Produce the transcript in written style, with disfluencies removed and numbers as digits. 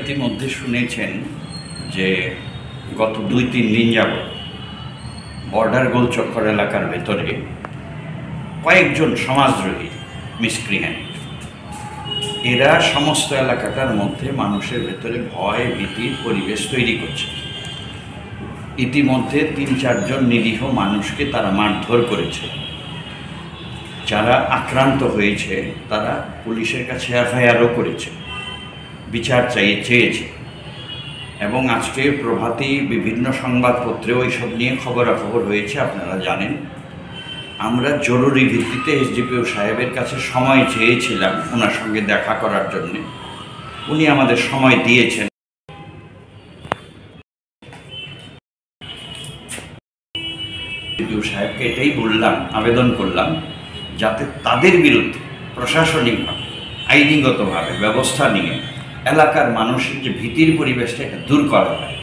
ইতিমধ্যে শুনেছেন যে গত 2-3 দিন যাবৎ বর্ডার গোলচক্কর এলাকার ভেতরে কয়েকজন সমাজদ্রোহী মিসক্রিয়েন্ট এরা সমস্ত এলাকাটার মধ্যে মানুষের ভেতরে ভয় ভীতির পরিবেশ তৈরি করছে। ইতিমধ্যে 3-4 জন নিরীহ মানুষকে তারা মারধর করেছে। যারা আক্রান্ত হয়েছে তারা পুলিশের কাছে এফআইআরও করেছে, বিচার চেয়েছে। এবং আজকে প্রভাতী বিভিন্ন সংবাদপত্রেও এইসব নিয়ে খবরাখবর হয়েছে, আপনারা জানেন। আমরা জরুরি ভিত্তিতে এসডিপিও সাহেবের কাছে সময় চেয়েছিলাম ওনার সঙ্গে দেখা করার জন্য। উনি আমাদের সময় দিয়েছেন। এসডিপিও সাহেবকে এটাই বললাম, আবেদন করলাম যাতে তাদের বিরুদ্ধে প্রশাসনিকভাবে আইনিগতভাবে ব্যবস্থা নিয়ে এলাকার মানুষের যে ভীতির পরিবেশটা এটা দূর করা হয়।